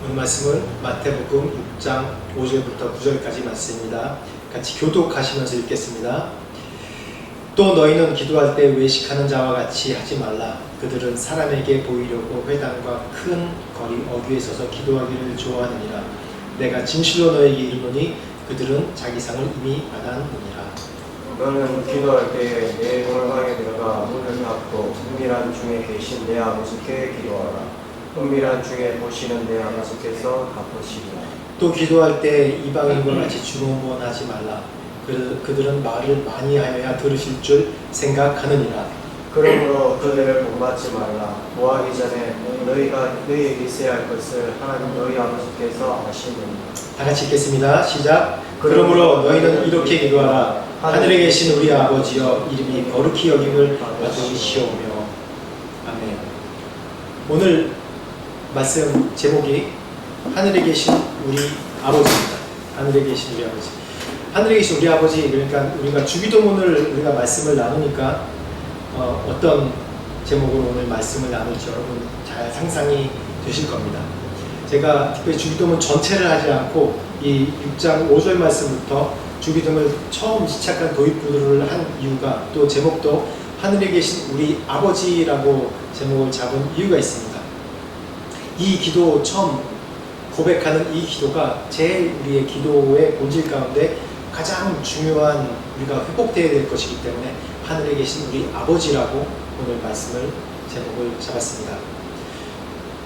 오늘 말씀은 마태복음 6장 5절부터 9절까지 말씀입니다. 같이 교독하시면서 읽겠습니다. 또 너희는 기도할 때 외식하는 자와 같이 하지 말라. 그들은 사람에게 보이려고 회당과 큰 거리 어귀에 서서 기도하기를 좋아하느니라. 내가 진실로 너에게 이르노니 그들은 자기 상을 이미 받았느니라. 너는 기도할 때에 내 골방에 들어가 문을 닫고 은밀한 중에 계신 내 아버지께 기도하라. 은밀한 중에 보시는 내 아버지께서 갚으시리라. 또 기도할 때 이방인과 같이 주문하지 말라. 그들은 말을 많이 하여야 들으실 줄 생각하느니라. 그러므로 그들을 본받지 말라. 모하기 전에 너희가 너희에게 있어야 할 것을 하나님 너희 아버지께서 아시느니라. 다 같이 읽겠습니다. 시작. 그러므로 너희는 이렇게 기도하라. 하늘에 계신 우리 아버지여, 이름이 거룩히 여김을 받으시오며. 아멘. 오늘 말씀 제목이 하늘에 계신 우리 아버지입니다. 하늘에 계신 우리 아버지. 하늘에 계신 우리 아버지, 그러니까 우리가 주기도문을 우리가 말씀을 나누니까 어떤 제목으로 오늘 말씀을 나눌지 여러분 잘 상상이 되실 겁니다. 제가 특별히 주기도문 전체를 하지 않고 이 6장 5절 말씀부터 주기도문을 처음 시작한 도입부를 한 이유가, 또 제목도 하늘에 계신 우리 아버지라고 제목을 잡은 이유가 있습니다. 이 기도 처음 고백하는 이 기도가 제일 우리의 기도의 본질 가운데 가장 중요한, 우리가 회복되어야 될 것이기 때문에 하늘에 계신 우리 아버지라고 오늘 말씀을 제목을 잡았습니다.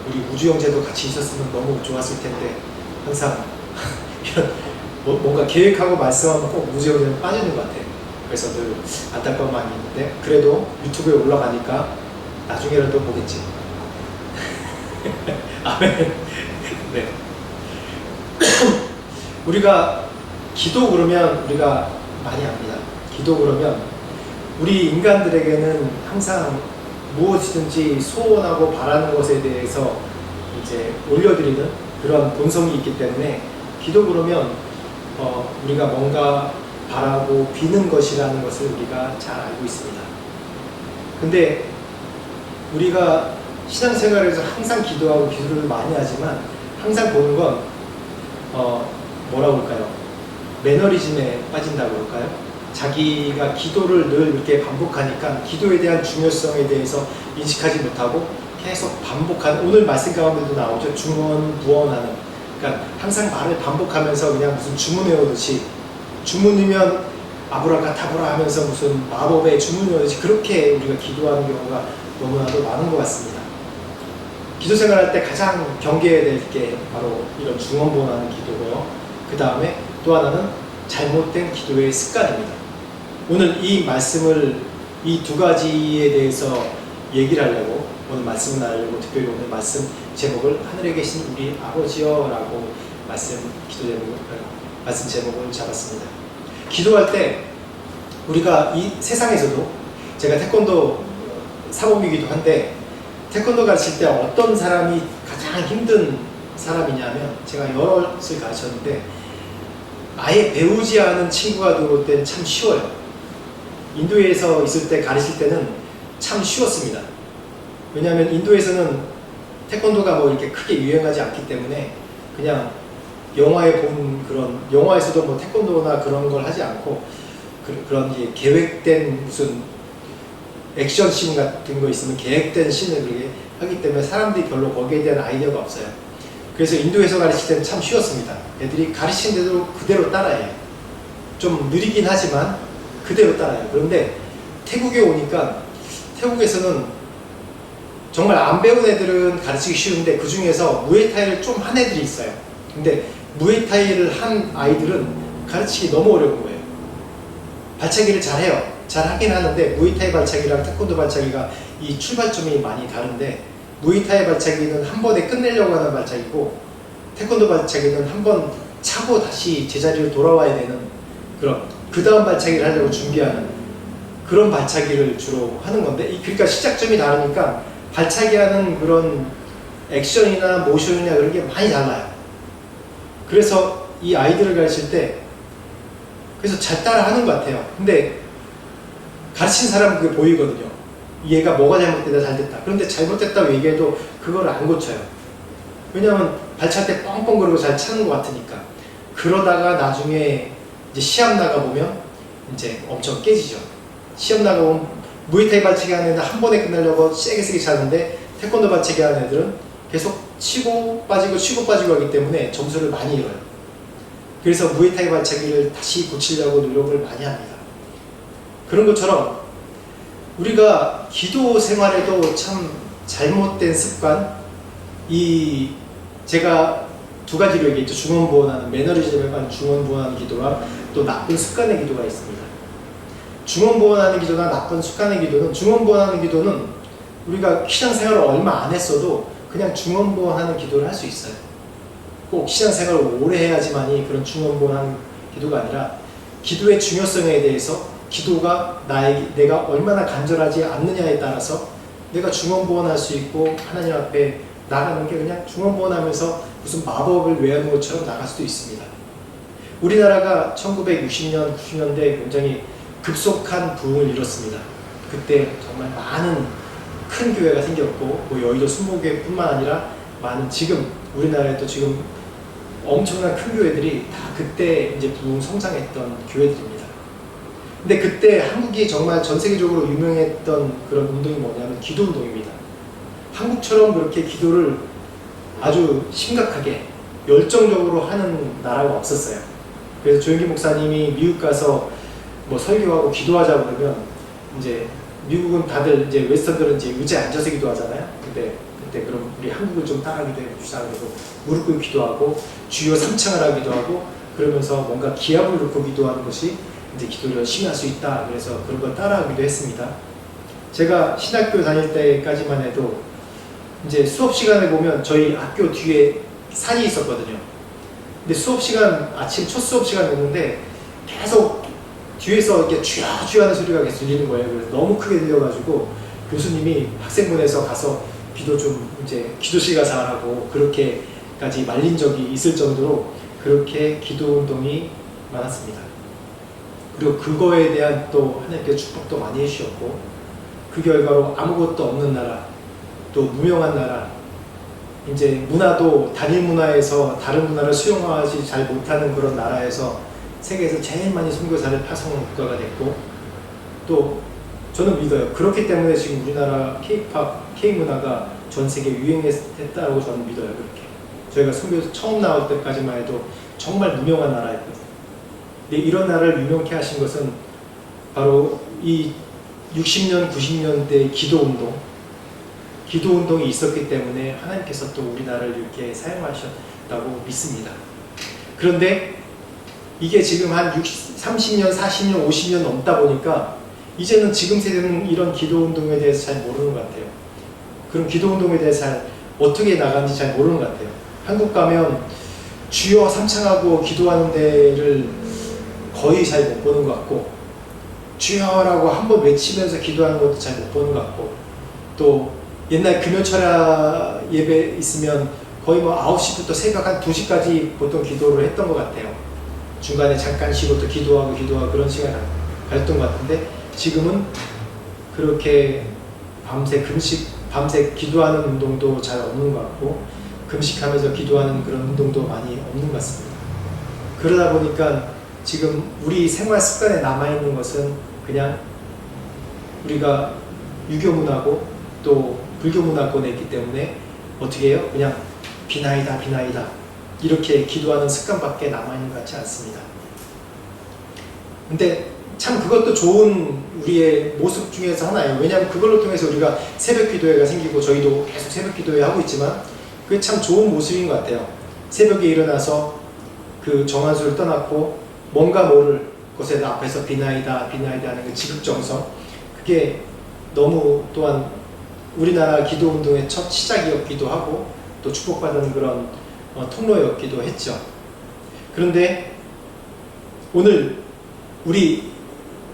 우리 우주 형제도 같이 있었으면 너무 좋았을 텐데 항상 이런 뭔가 계획하고 말씀하면 꼭 우주 형제는 빠지는 것 같아요. 그래서 늘 안타까운 마음이 있는데, 그래도 유튜브에 올라가니까 나중에라도 보겠지. 아멘. 네. 우리가 기도 그러면 우리가 많이 압니다. 기도 그러면 우리 인간들에게는 항상 무엇이든지 소원하고 바라는 것에 대해서 이제 올려드리는 그런 본성이 있기 때문에, 기도 그러면 우리가 뭔가 바라고 비는 것이라는 것을 우리가 잘 알고 있습니다. 근데 우리가 신앙생활에서 항상 기도하고 기도를 많이 하지만 항상 보는 건 뭐라고 할까요? 매너리즘에 빠진다고 할까요? 자기가 기도를 늘 이렇게 반복하니까 기도에 대한 중요성에 대해서 인식하지 못하고 계속 반복하는, 오늘 말씀 가운데도 나오죠. 중언부언하는. 그러니까 항상 말을 반복하면서 그냥 무슨 주문 외우듯이, 주문이면 아브라카타브라 하면서 무슨 마법의 주문 외우듯이 그렇게 우리가 기도하는 경우가 너무나도 많은 것 같습니다. 기도 생활할 때 가장 경계해야 될 게 바로 이런 중언부언하는 기도고요. 그 다음에 또 하나는 잘못된 기도의 습관입니다. 오늘 이 말씀을, 이 두 가지에 대해서 얘기를 하려고, 오늘 말씀을 나누려고 특별히 오늘 말씀 제목을 하늘에 계신 우리 아버지여 라고 말씀 제목을 잡았습니다. 기도할 때 우리가 이 세상에서도, 제가 태권도 사범이기도 한데 태권도 가르칠 때 어떤 사람이 가장 힘든 사람이냐면, 제가 여럿을 가르쳤는데 아예 배우지 않은 친구가 들어올 때는 참 쉬워요. 인도에서 있을 때 가르칠 때는 참 쉬웠습니다. 왜냐하면 인도에서는 태권도가 뭐 이렇게 크게 유행하지 않기 때문에 그냥 영화에 본 그런, 영화에서도 뭐 태권도나 그런 걸 하지 않고 그런 이제 계획된 무슨 액션씬 같은 거 있으면 계획된 씬을 그렇게 하기 때문에 사람들이 별로 거기에 대한 아이디어가 없어요. 그래서 인도에서 가르칠 때는 참 쉬웠습니다. 애들이 가르친 대로 그대로 따라해요. 좀 느리긴 하지만 그대로 따라해요. 그런데 태국에 오니까, 태국에서는 정말 안 배운 애들은 가르치기 쉬운데 그 중에서 무에타이를 좀 한 애들이 있어요. 근데 무에타이를 한 아이들은 가르치기 너무 어려운 거예요. 발차기를 잘해요. 잘하긴 하는데 무에타이 발차기랑 태권도 발차기가 이 출발점이 많이 다른데, 무에타이 발차기는 한 번에 끝내려고 하는 발차기고 태권도 발차기는 한 번 차고 다시 제자리로 돌아와야 되는 그런, 그 다음 발차기를 하려고 준비하는 그런 발차기를 주로 하는 건데, 그러니까 시작점이 다르니까 발차기하는 그런 액션이나 모션이나 그런 게 많이 달라요. 그래서 이 아이들을 가르칠 때 그래서 잘 따라 하는 것 같아요. 근데 가르치는 사람은 그게 보이거든요. 얘가 뭐가 잘못됐다 잘됐다. 그런데 잘못됐다고 얘기해도 그걸 안 고쳐요. 왜냐하면 발찰 때 뻥뻥 그러고 잘 차는 것 같으니까. 그러다가 나중에 이제 시합 나가보면 이제 엄청 깨지죠. 시합 나가보면 무에타이 발차기 하는 애들 한 번에 끝내려고 세게 차는데 태권도 발차기 하는 애들은 계속 치고 빠지고 하기 때문에 점수를 많이 잃어요. 그래서 무에타이 발차기를 다시 고치려고 노력을 많이 합니다. 그런 것처럼 우리가 기도 생활에도 참 잘못된 습관, 제가 두 가지로 얘기했죠. 중언부언하는, 매너리즘에 관한 중언부언하는 기도와 또 나쁜 습관의 기도가 있습니다. 중언부언하는 기도나 나쁜 습관의 기도는, 중언부언하는 기도는 우리가 신앙생활을 얼마 안 했어도 그냥 중언부언하는 기도를 할 수 있어요. 꼭 신앙생활을 오래 해야지만이 그런 중언부언하는 기도가 아니라 기도의 중요성에 대해서 기도가 내가 얼마나 간절하지 않느냐에 따라서 내가 중언부언할 수 있고 하나님 앞에 나가는 게 그냥 중언부언하면서 무슨 마법을 외우는 것처럼 나갈 수도 있습니다. 우리나라가 1960년, 90년대에 굉장히 급속한 부흥을 이뤘습니다. 그때 정말 많은 큰 교회가 생겼고 뭐 여의도 순복교회뿐만 아니라 많은 지금 우리나라에도 지금 엄청난 큰 교회들이 다 그때 이제 부흥 성장했던 교회들입니다. 근데 그때 한국이 정말 전 세계적으로 유명했던 그런 운동이 뭐냐면 기도 운동입니다. 한국처럼 그렇게 기도를 아주 심각하게 열정적으로 하는 나라가 없었어요. 그래서 조영기 목사님이 미국 가서 뭐 설교하고 기도하자 그러면 이제 미국은 다들 이제 웨스턴들은 이제 의자에 앉아서 기도하잖아요. 근데 그때 그럼 우리 한국을 좀 따라하기도 해봅시다. 그리고 무릎 꿇고 기도하고 주여 삼창을 하기도 하고 그러면서 뭔가 기합을 놓고 기도하는 것이 이제 기도를 열심히 할 수 있다. 그래서 그런 걸 따라하기도 했습니다. 제가 신학교 다닐 때까지만 해도 이제 수업 시간에 보면 저희 학교 뒤에 산이 있었거든요. 근데 수업 시간, 아침 첫 수업 시간이었는데 계속 뒤에서 이렇게 쥐야쥐야 하는 소리가 계속 들리는 거예요. 그래서 너무 크게 들려가지고 교수님이 학생분에서 가서 기도 좀 이제 기도실 가서 하라고 그렇게까지 말린 적이 있을 정도로 그렇게 기도 운동이 많았습니다. 그리고 그거에 대한 또 하나님께서 축복도 많이 해주셨고 그 결과로 아무것도 없는 나라, 또 무명한 나라, 이제 문화도 단일 문화에서 다른 문화를 수용하지 잘 못하는 그런 나라에서 세계에서 제일 많이 선교사를 파송한 국가가 됐고 또 저는 믿어요. 그렇기 때문에 지금 우리나라 K-팝, K-문화가 전 세계에 유행했다고 저는 믿어요. 그렇게 저희가 선교에서 처음 나올 때까지만 해도 정말 무명한 나라였거든요. 근데 이런 나라를 유명케 하신 것은 바로 이 60년, 90년대 기도운동이 있었기 때문에 하나님께서 또 우리나라를 이렇게 사용하셨다고 믿습니다. 그런데 이게 지금 한 30년, 40년, 50년 넘다 보니까 이제는 지금 세대는 이런 기도운동에 대해서 잘 모르는 것 같아요. 그런 기도운동에 대해서 잘 어떻게 나가는지 잘 모르는 것 같아요. 한국 가면 주여 삼창하고 기도하는 데를 거의 잘 못 보는 것 같고 주여라고 한번 외치면서 기도하는 것도 잘 못 보는 것 같고 또 옛날 금요철야 예배 있으면 거의 뭐 9시부터 새벽 한 2시까지 보통 기도를 했던 것 같아요. 중간에 잠깐 쉬고 또 기도하고 그런 시간 가졌던 것 같은데 지금은 그렇게 밤새 기도하는 운동도 잘 없는 것 같고 금식하면서 기도하는 그런 운동도 많이 없는 것 같습니다. 그러다 보니까 지금 우리 생활 습관에 남아있는 것은 그냥 우리가 유교 문화고 또 불교 문화권에 있기 때문에 어떻게 해요? 그냥 비나이다 이렇게 기도하는 습관밖에 남아있는 것 같지 않습니다. 근데 참 그것도 좋은 우리의 모습 중에서 하나예요. 왜냐하면 그걸로 통해서 우리가 새벽 기도회가 생기고 저희도 계속 새벽 기도회 하고 있지만 그게 참 좋은 모습인 것 같아요. 새벽에 일어나서 그 정한수를 떠났고 뭔가 모를 곳에 앞에서 비나이다 하는 그 지극정성, 그게 너무 또한 우리나라 기도운동의 첫 시작이었기도 하고 또 축복받은 그런 통로였기도 했죠. 그런데 오늘 우리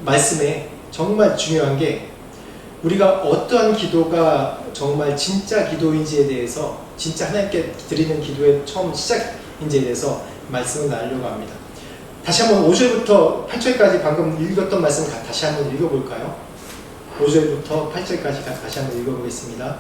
말씀에 정말 중요한 게 우리가 어떠한 기도가 정말 진짜 기도인지에 대해서, 진짜 하나님께 드리는 기도의 처음 시작인지에 대해서 말씀을 나누려고 합니다. 다시 한번 5절부터 8절까지 방금 읽었던 말씀 다시 한번 읽어볼까요? 5절부터 8절까지 다시 한번 읽어보겠습니다.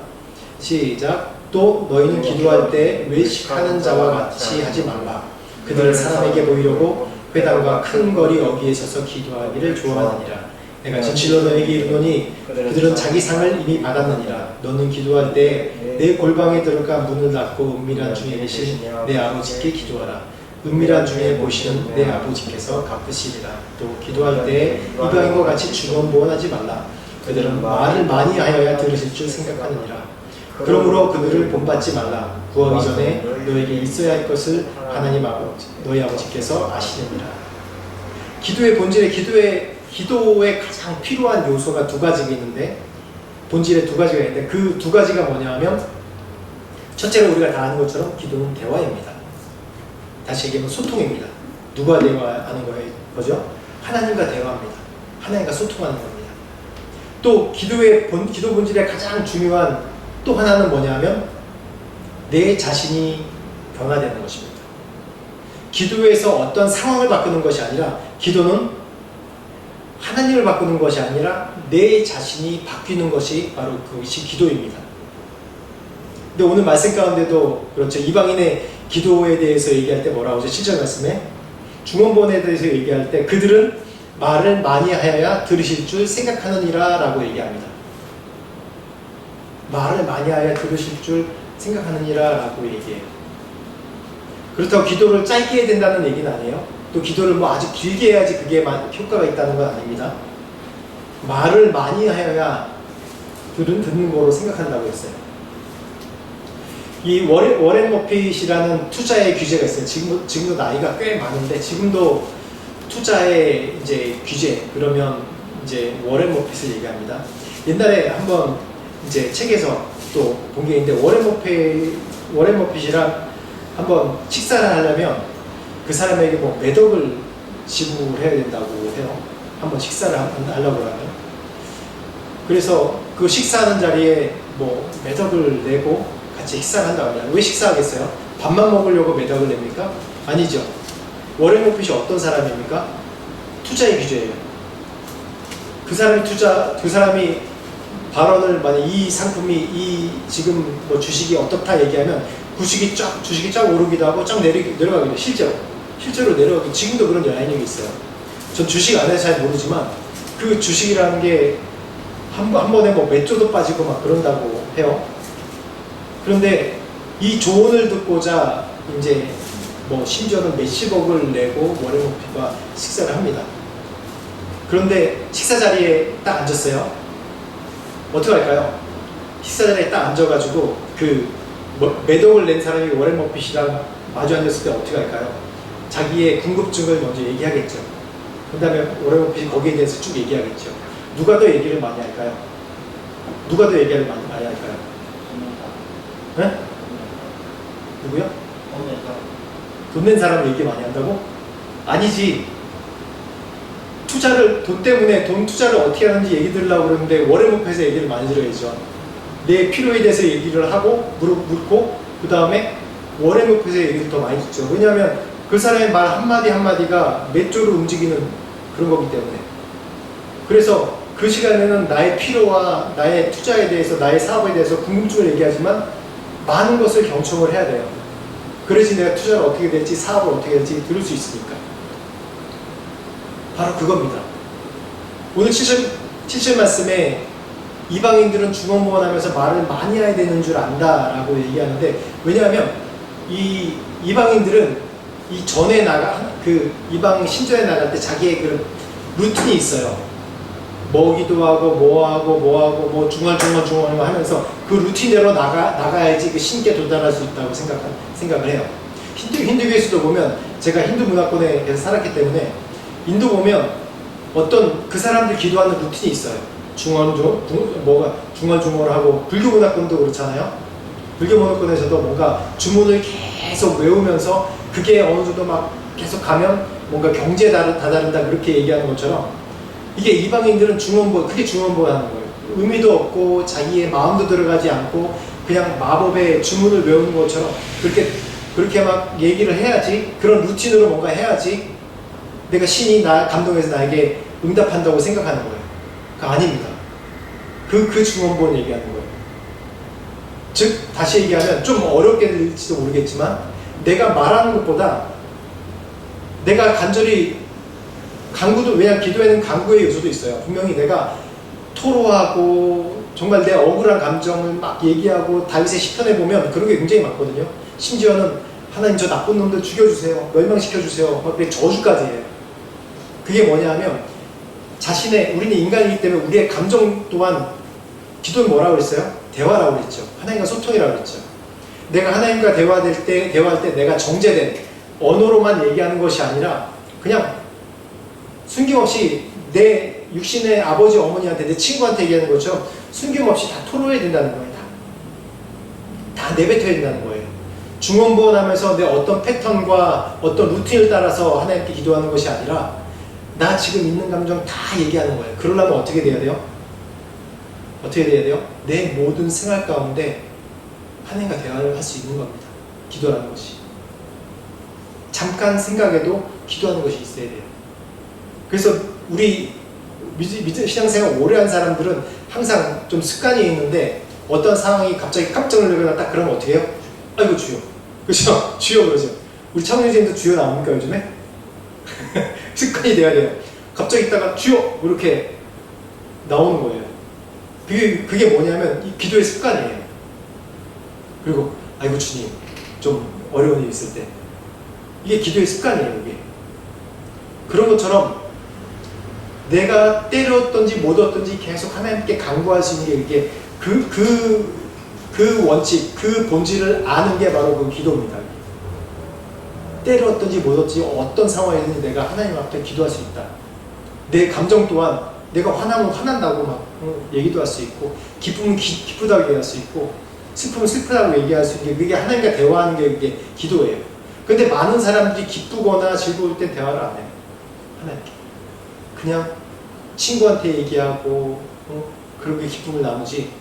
시작. 또 너희는 기도할 때 외식하는 자와 같이 하지 말라. 그들은 사람에게 보이려고 회당과 큰 거리 어귀에 서서 기도하기를 좋아하느니라. 내가 진실로 너에게 이르노니 그들은 자기 상을 이미 받았느니라. 너는 기도할 때 내 골방에 들어가 문을 닫고 은밀한 중에 계신 내 아버지께 기도하라. 은밀한 중에 보시는 내 아버지께서 갚으시리라. 또 기도할 때 이방인과 같이 주변보원하지 말라. 그들은 말을 많이 하여야 들으실 줄 생각하느니라. 그러므로 그들을 본받지 말라. 구하기 전에 너에게 있어야 할 것을 하나님 아버지 너희 아버지께서 아시느니라. 기도의 본질에 기도에 가장 필요한 요소가 두 가지가 있는데, 본질에 두 가지가 있는데 그 두 가지가 뭐냐 하면, 첫째로 우리가 다 아는 것처럼 기도는 대화입니다. 다시 얘기하면 소통입니다. 누가 대화하는 거죠? 하나님과 대화합니다. 하나님과 소통하는 겁니다. 또 기도 본질의 가장 중요한 또 하나는 뭐냐 하면 내 자신이 변화되는 것입니다. 기도에서 어떤 상황을 바꾸는 것이 아니라, 기도는 하나님을 바꾸는 것이 아니라 내 자신이 바뀌는 것이 바로 그것이 기도입니다. 근데 오늘 말씀 가운데도 그렇죠. 이방인의 기도에 대해서 얘기할 때 뭐라고 하죠? 7절 말씀에 중원본에 대해서 얘기할 때 그들은 말을 많이 하여야 들으실 줄 생각하느니라 라고 얘기합니다. 말을 많이 하여야 들으실 줄 생각하느니라 라고 얘기해요. 그렇다고 기도를 짧게 해야 된다는 얘기는 아니에요. 또 기도를 뭐 아주 길게 해야지 그게 효과가 있다는 건 아닙니다. 말을 많이 하여야 듣는 거로 생각한다고 했어요. 이 워렌 버핏이라는 투자의 규제가 있어요. 지금도 나이가 꽤 많은데 지금도 투자의 이제 규제 그러면 이제 워렌 버핏을 얘기합니다. 옛날에 한번 이제 책에서 또 본 게 있는데 워렌 버핏이랑 한번 식사를 하려면 그 사람에게 뭐 몇 억을 지불해야 된다고 해요. 한번 식사를 하려고 하면. 그래서 그 식사하는 자리에 뭐 몇 억을 내고 같이 식사를 한다고 하면 왜 식사하겠어요? 밥만 먹으려고 몇 억을 냅니까? 아니죠. 워렌 버핏이 어떤 사람입니까? 투자의 규제예요. 그 사람이 발언을 만약 이 상품이 지금 뭐 주식이 어떻다 얘기하면 주식이 쫙 오르기도 하고 쫙 내려가기도 해요. 실제로 내려가고 지금도 그런 영향력이 있어요. 전 주식 안 해서 잘 모르지만 그 주식이라는 게 한 번에 뭐 몇 조도 빠지고 막 그런다고 해요. 그런데 이 조언을 듣고자 이제 뭐 심지어는 몇십억을 내고 워렌 버핏과 식사를 합니다. 그런데 식사 자리에 딱 앉았어요. 어떻게 할까요? 식사 자리에 딱 앉아가지고 그 몇 억을 낸 사람이 워렌 버핏이랑 마주 앉았을 때 어떻게 할까요? 자기의 궁금증을 먼저 얘기하겠죠. 그 다음에 워렌 버핏이 거기에 대해서 쭉 얘기하겠죠. 누가 더 얘기를 많이 할까요? 누가 더 얘기를 많이 할까요? 네? 누구요? 돈 낸 사람이 얘기 많이 한다고? 아니지. 돈 때문에 돈 투자를 어떻게 하는지 얘기 들으려고 그러는데 워렌 버핏의 얘기를 많이 들어야죠. 내 필요에 대해서 얘기를 하고 묻고 그 다음에 워렌 버핏의 얘기를 더 많이 듣죠. 왜냐하면 그 사람의 말 한마디 한마디가 몇 조를 움직이는 그런 거기 때문에. 그래서 그 시간에는 나의 필요와 나의 투자에 대해서 나의 사업에 대해서 궁금증을 얘기하지만 많은 것을 경청을 해야 돼요. 그래야지 내가 투자를 어떻게 될지 사업을 어떻게 될지 들을 수 있으니까. 바로 그겁니다. 오늘 7절 말씀에 이방인들은 중언부언하면서 말을 많이 해야 되는 줄 안다라고 얘기하는데, 왜냐하면 이 이방인들은 이 전에 이방 신전에 나갈 때 자기의 그런 루틴이 있어요. 뭐기도 하고 뭐 중얼 하면서 그 루틴대로 나가야지 그 신께 도달할 수 있다고 생각을 해요. 힌두교에서도 보면, 제가 힌두 문화권에서 살았기 때문에 인도 보면 어떤 그 사람들 기도하는 루틴이 있어요. 중얼중얼하고, 불교 문화권도 그렇잖아요. 불교 문화권에서도 뭔가 주문을 계속 외우면서 그게 어느 정도 막 계속 가면 뭔가 경지에 다다른다 그렇게 얘기하는 것처럼, 이게 이방인들은 크게 중언부언하는 거예요. 의미도 없고 자기의 마음도 들어가지 않고 그냥 마법의 주문을 외우는 것처럼 그렇게 막 얘기를 해야지, 그런 루틴으로 뭔가 해야지 내가 신이 감동해서 나에게 응답한다고 생각하는 거예요. 그거 아닙니다. 그 중언부언 얘기하는 거예요. 즉 다시 얘기하면 좀 어렵게 들릴지도 모르겠지만 내가 말하는 것보다 내가 간절히 간구도, 왜냐하면 기도에는 간구의 요소도 있어요. 분명히 내가 토로하고 정말 내 억울한 감정을 막 얘기하고 다윗의 시편에 보면 그런 게 굉장히 많거든요. 심지어는 하나님 저 나쁜 놈들 죽여주세요, 멸망시켜주세요, 막 저주까지 해요. 그게 뭐냐 하면 자신의, 우리는 인간이기 때문에 우리의 감정 또한, 기도는 뭐라고 그랬어요? 대화라고 그랬죠. 하나님과 소통이라고 그랬죠. 내가 하나님과 대화할 때 내가 정제된 언어로만 얘기하는 것이 아니라 그냥 숨김없이 내 육신의 아버지 어머니한테, 내 친구한테 얘기하는 것처럼 숨김없이 다 토로해야 된다는 거예요. 다 내뱉어야 된다는 거예요. 중언부언하면서 내 어떤 패턴과 어떤 루틴을 따라서 하나님께 기도하는 것이 아니라 나 지금 있는 감정 다 얘기하는 거예요. 그러려면 어떻게 돼야 돼요? 어떻게 돼야 돼요? 내 모든 생활 가운데 하나님과 대화를 할 수 있는 겁니다. 기도라는 것이. 잠깐 생각해도 기도하는 것이 있어야 돼요. 그래서 우리 신앙생활 오래 한 사람들은 항상 좀 습관이 있는데 어떤 상황이 갑자기 깜짝 놀라거나 딱 그러면 어떻게 해요? 아이고 주여. 그렇죠? 주여 그러죠. 우리 차문선생님도 주여 나옵니까 요즘에? 습관이 돼야 돼요. 갑자기 있다가 주여 이렇게 나오는 거예요. 그게 뭐냐면 이 기도의 습관이에요. 그리고 아이고 주님 좀 어려운 일 있을 때 이게 기도의 습관이에요. 이게 그런 것처럼 내가 때렸든지 못 얻든지 계속 하나님께 간구할 수 있는 게 이게 그 원칙, 그 본질을 아는 게 바로 그 기도입니다. 때렸든지 못 얻든지 어떤 상황이든 내가 하나님 앞에 기도할 수 있다. 내 감정 또한 내가 화나면 화난다고 막 얘기도 할 수 있고, 기쁨은 기쁘다고 얘기할 수 있고, 슬픔은 슬프다고 얘기할 수 있는 게, 그게 하나님과 대화하는 게 이게 기도예요. 근데 많은 사람들이 기쁘거나 즐거울 때 대화를 안 해요. 하나님께. 그냥 친구한테 얘기하고 그렇게 기쁨을 나누지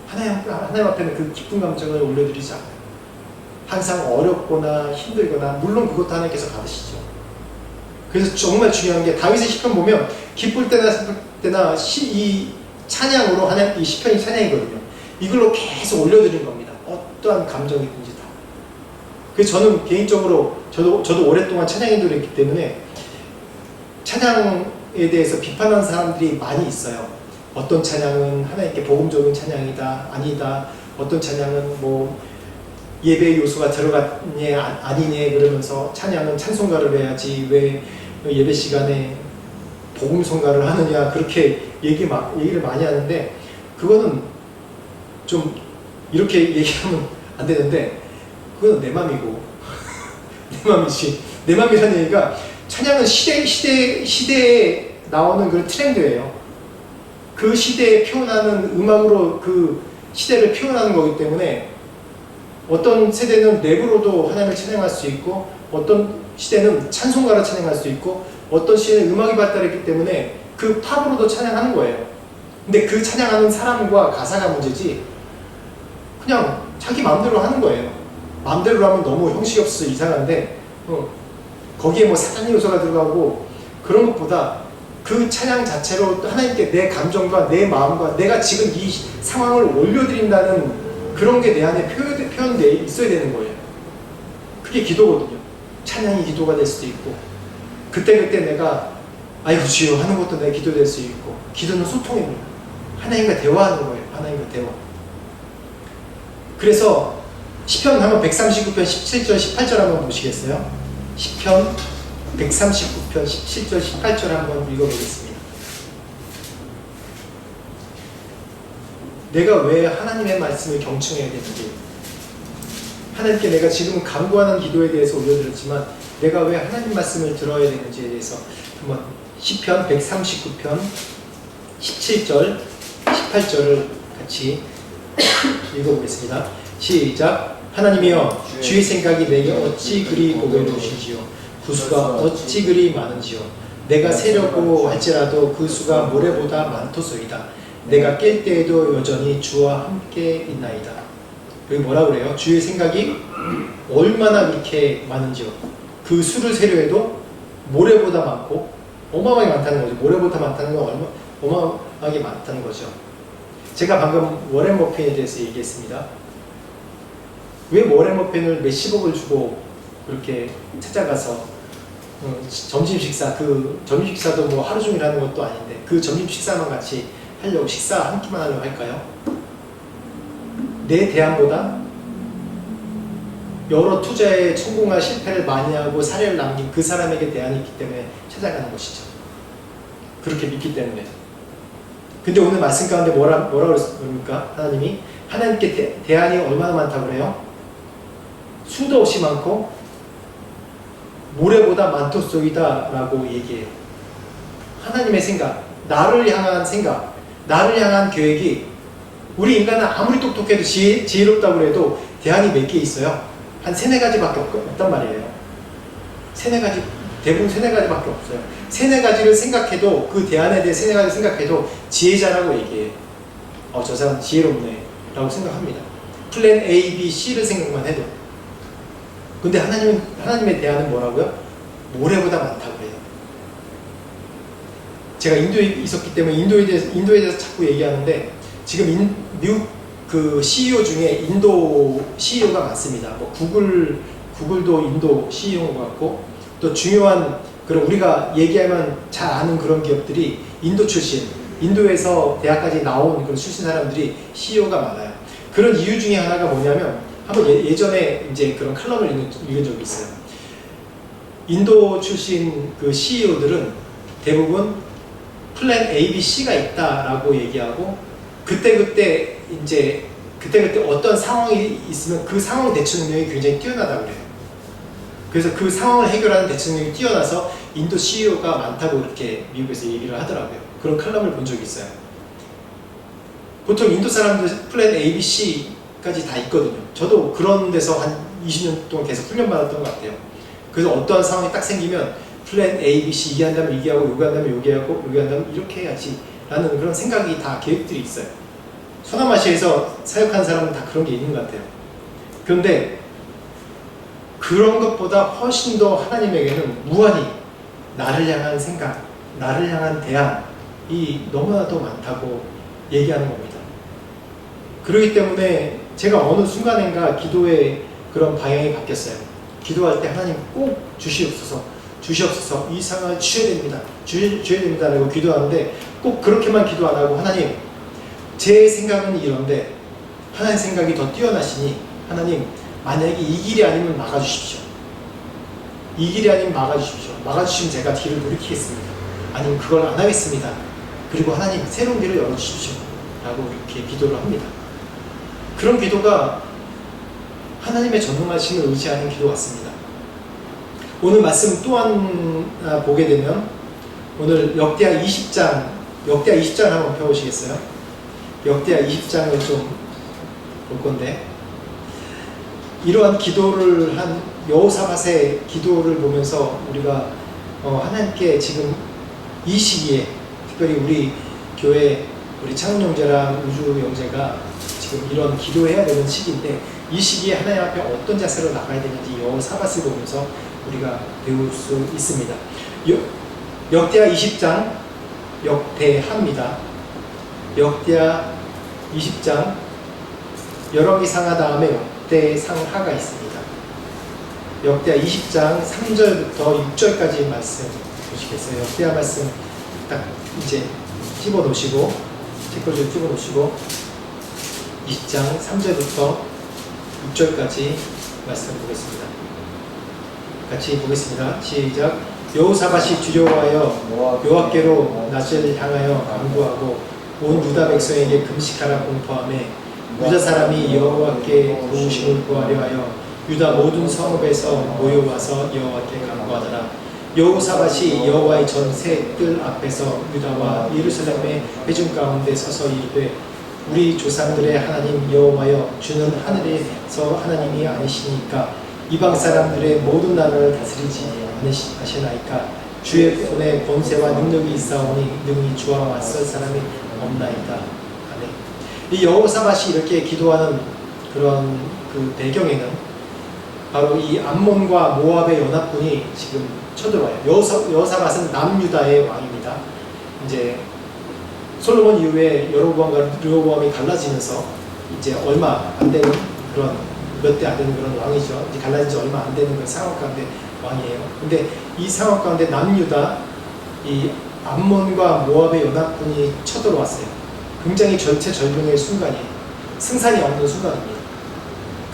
하나님 앞에는 그 기쁜 감정을 올려드리지 않아요. 항상 어렵거나 힘들거나, 물론 그것도 하나님께서 받으시죠. 그래서 정말 중요한 게 다윗의 시편 보면 기쁠 때나 슬플 때나 이 찬양으로 이 시편이 찬양이거든요. 이걸로 계속 올려드리는 겁니다. 어떠한 감정이든지 다. 그래서 저는 개인적으로 저도 오랫동안 찬양인도를 했기 때문에 찬양에 대해서 비판하는 사람들이 많이 있어요. 어떤 찬양은 하나님께 복음적인 찬양이다, 아니다. 어떤 찬양은 뭐 예배 요소가 들어갔니 아니니 그러면서 찬양은 찬송가를 해야지 왜 예배 시간에 복음송가를 하느냐, 그렇게 얘기를 많이 하는데, 그거는 좀 이렇게 얘기하면 안 되는데, 그거는 내 맘이고 내 맘이지. 내 맘이라는 얘기가, 찬양은 시대에 나오는 그런 트렌드예요. 그 시대에 표현하는 음악으로 그 시대를 표현하는 거기 때문에 어떤 세대는 랩으로도 하나님을 찬양할 수 있고, 어떤 시대는 찬송가로 찬양할 수 있고, 어떤 시대는 음악이 발달했기 때문에 그 팝으로도 찬양하는 거예요. 근데 그 찬양하는 사람과 가사가 문제지 그냥 자기 마음대로 하는 거예요. 마음대로 하면 너무 형식이 없어서 이상한데 거기에 뭐 사탄 요소가 들어가고 그런 것보다 그 찬양 자체로 하나님께 내 감정과 내 마음과 내가 지금 이 상황을 올려드린다는 그런 게 내 안에 표현되어 있어야 되는 거예요. 그게 기도거든요. 찬양이 기도가 될 수도 있고, 그때 내가 아이고 주여 하는 것도 내 기도 될 수 있고, 기도는 소통입니다. 하나님과 대화하는 거예요. 하나님과 대화. 그래서 시편 한번 139편 17절 18절 한번 보시겠어요? 시편 139편 17절 18절 한번 읽어보겠습니다. 내가 왜 하나님의 말씀을 경청해야 되는지, 하나님께 내가 지금 간구하는 기도에 대해서 올려드렸지만 내가 왜 하나님 말씀을 들어야 되는지에 대해서 한번 시편 139편 17절 18절을 같이 읽어보겠습니다. 시작. 하나님이여, 주의 생각이 내게 어찌 그리 보배로우신지요, 그 수가 어찌 그리 많은지요. 내가 세려고 할지라도 그 수가 모래보다 많도소이다. 내가 깰 때에도 여전히 주와 함께 있나이다. 여기 뭐라 그래요? 주의 생각이 얼마나 이렇게 많은지요. 그 수를 세려 해도 모래보다 많고, 어마어마하게 많다는 거죠. 모래보다 많다는 건 어마어마하게 많다는 거죠. 제가 방금 워렌 버핏에 대해서 얘기했습니다. 왜 워렌 버핏을 몇십억을 주고 그렇게 찾아가서 점심 식사도 뭐 하루 종일 하는 것도 아닌데 그 점심 식사만 같이 하려고 식사 한 끼만 하려고 할까요? 내 대안보다 여러 투자에 성공과 실패를 많이 하고 사례를 남긴 그 사람에게 대안이 있기 때문에 찾아가는 것이죠. 그렇게 믿기 때문에. 근데 오늘 말씀 가운데 뭐라 그럽니까? 하나님이 하나님께 대안이 얼마나 많다고 그래요? 수도 없이 많고 모래보다 많도소이다 라고 얘기해요. 하나님의 생각, 나를 향한 계획이 우리 인간은 아무리 똑똑해도 지혜롭다고 해도 대안이 몇 개 있어요. 한 3-4가지밖에 없단 말이에요. 대부분 3-4가지밖에 없어요. 3-4가지를 생각해도 그 대안에 대해 3-4가지를 생각해도 지혜자라고 얘기해요. 저 사람 지혜롭네 라고 생각합니다. 플랜 A, B, C를 생각만 해도. 근데 하나님의 대안은 뭐라고요? 모래보다 많다고 해요. 제가 인도에 있었기 때문에 인도에 대해서 자꾸 얘기하는데 지금 미국 그 CEO 중에 인도 CEO가 많습니다. 뭐 구글도 인도 CEO인 것 같고 또 중요한 그런 우리가 얘기하면 잘 아는 그런 기업들이 인도 출신, 인도에서 대학까지 나온 그런 출신 사람들이 CEO가 많아요. 그런 이유 중에 하나가 뭐냐면 한번 예전에 이제 그런 칼럼을 읽은 적이 있어요. 인도 출신 그 CEO들은 대부분 플랜 A, B, C가 있다라고 얘기하고 그때 어떤 상황이 있으면 그 상황 대처 능력이 굉장히 뛰어나다고 그래요. 그래서 그 상황을 해결하는 대처 능력이 뛰어나서 인도 CEO가 많다고 이렇게 미국에서 얘기를 하더라고요. 그런 칼럼을 본 적이 있어요. 보통 인도 사람들 플랜 A, B, C까지 다 있거든요. 저도 그런 데서 한 20년 동안 계속 훈련받았던 것 같아요. 그래서 어떠한 상황이 딱 생기면 플랜 A, B, C 이게 한다면 이게 하고 요게 한다면 요게 하고 요게 한다면 이렇게 해야지 라는 그런 생각이 다 계획들이 있어요. 서남아시아에서 사역하는 사람은 다 그런 게 있는 것 같아요. 그런데 그런 것보다 훨씬 더 하나님에게는 무한히 나를 향한 생각, 나를 향한 대안이 너무나도 많다고 얘기하는 겁니다. 그렇기 때문에 제가 어느 순간인가 기도의 그런 방향이 바뀌었어요. 기도할 때 하나님 꼭 주시옵소서 이 상황을 주셔야 됩니다 라고 기도하는데 꼭 그렇게만 기도 안 하고 하나님 제 생각은 이런데 하나님 생각이 더 뛰어나시니 하나님 만약에 이 길이 아니면 막아주십시오. 막아주시면 제가 길을 돌이키겠습니다. 아니면 그걸 안 하겠습니다. 그리고 하나님 새로운 길을 열어주십시오 라고 이렇게 기도를 합니다. 그런 기도가 하나님의 전능하심을 의지하는 기도 같습니다. 오늘 말씀 또한 보게 되면 오늘 역대하 20장 한번 펴보시겠어요? 역대하 20장을 좀 볼 건데 이러한 기도를 한 여호사밧의 기도를 보면서 우리가 하나님께 지금 이 시기에 특별히 우리 교회 우리 창훈 형제랑 우주 형제가 지금 이런 기도해야 되는 시기인데 이 시기에 하나님 앞에 어떤 자세로 나가야 되는지 여호사밧을 보면서 우리가 배울 수 있습니다. 역대하 20장 역대하입니다. 역대하 20장 열왕기상하 다음에 역대상하가 있습니다. 역대하 20장 3절부터 6절까지 말씀 보시겠어요? 역대하 말씀 딱 이제 찍어 놓으시고 책꽂이를 찍어 놓으시고 20장 3절부터 6절까지 말씀 보겠습니다. 같이 보겠습니다. 시작. 여호사밧이 두려워하여 여호와께로 낯을 향하여 간구하고 온 유다 백성에게 금식하라 공포하며 유다 사람이 여호와께 도우심을 구하려 하여 유다 모든 성읍에서 모여와서 여호와께 간구하더라. 여호사밧이 여호와의 전세 뜰 앞에서 유다와 예루살렘의 회중 가운데 서서 이르되 우리 조상들의 하나님 여호와여 주는 하늘에서 하나님이 아니시니까 이방 사람들의 모든 나라를 다스리지 않으시나이까 주의 손에 권세와 능력이 있사오니 능히 주와 맞설 사람이 없나이다. 아멘. 이 여호사밧이 이렇게 기도하는 그런 그 배경에는 바로 이 암몬과 모압의 연합군이 지금 쳐들어와요. 여호사밧은 남유다의 왕입니다. 이제 솔로몬 이후에 여로보암과 르호보암이 갈라지면서 이제 얼마 안 되는 그런 몇 대 안 되는 그런 왕이죠. 이제 갈라진 지 얼마 안 되는 그런 상황 가운데 왕이에요. 근데 이 상황 가운데 남유다 이 암몬과 모압의 연합군이 쳐들어왔어요. 굉장히 절체절명의 순간이에요. 승산이 없는 순간입니다.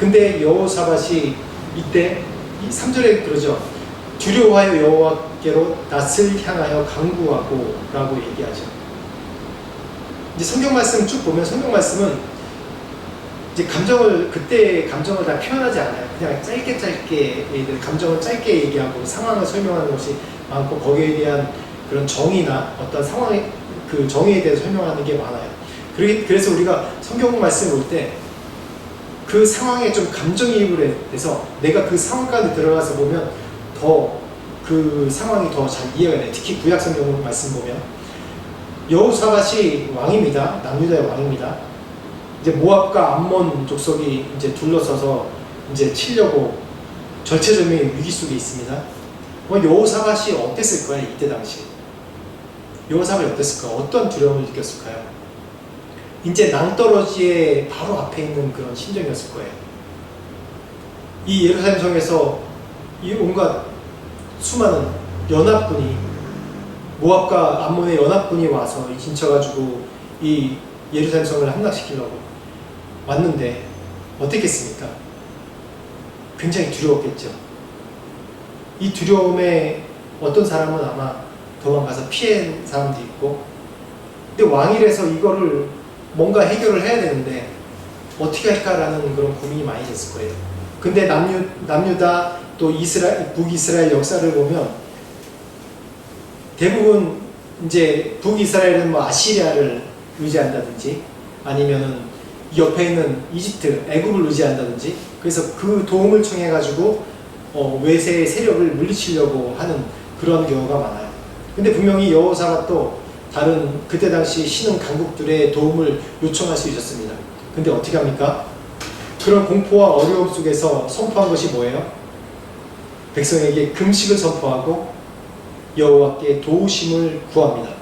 근데 여호사밧이 이때 이 3절에 그러죠. 두려워하여 여호와께로 낯을 향하여 간구하고 라고 얘기하죠. 이제 성경 말씀 쭉 보면 성경 말씀은 이제 그때의 감정을 다 표현하지 않아요. 그냥 짧게 감정을 짧게 얘기하고 상황을 설명하는 것이 많고 거기에 대한 그런 정의나 어떤 상황의 그 정의에 대해서 설명하는 게 많아요. 그래서 우리가 성경 말씀을 볼 때 그 상황에 좀 감정이입을 해서 내가 그 상황 가운데 들어가서 보면 더 그 상황이 더 잘 이해가 돼요. 특히 구약 성경 말씀 보면 여호사밧이 왕입니다. 남유다의 왕입니다. 이제 모압과 암몬 족속이 이제 둘러서서 이제 치려고 절체절명의 위기 속에 있습니다. 여호사밧이 어땠을 거예요? 이때 당시 여호사밧이 어땠을까? 어떤 두려움을 느꼈을까요? 이제 낭떠러지의 바로 앞에 있는 그런 심정이었을 거예요. 이 예루살렘 성에서 이 온갖 수많은 연합군이 모압과 암몬의 연합군이 와서 진쳐가지고 이 예루살렘 성을 함락시키려고 왔는데 어떻겠습니까? 굉장히 두려웠겠죠. 이 두려움에 어떤 사람은 아마 도망가서 피한 사람도 있고, 근데 왕이라서 이거를 뭔가 해결을 해야 되는데 어떻게 할까라는 그런 고민이 많이 됐을 거예요. 근데 남유다 또 북이스라엘 역사를 보면 대부분 이제 북이스라엘은 뭐 아시리아를 의지한다든지 아니면은 옆에 있는 이집트, 애굽을 의지한다든지 그래서 그 도움을 청해 가지고 외세의 세력을 물리치려고 하는 그런 경우가 많아요. 근데 분명히 여호사밧도 다른 그때 당시 신흥 강국들의 도움을 요청할 수 있었습니다. 근데 어떻게 합니까? 그런 공포와 어려움 속에서 선포한 것이 뭐예요? 백성에게 금식을 선포하고 여호와께 도우심을 구합니다.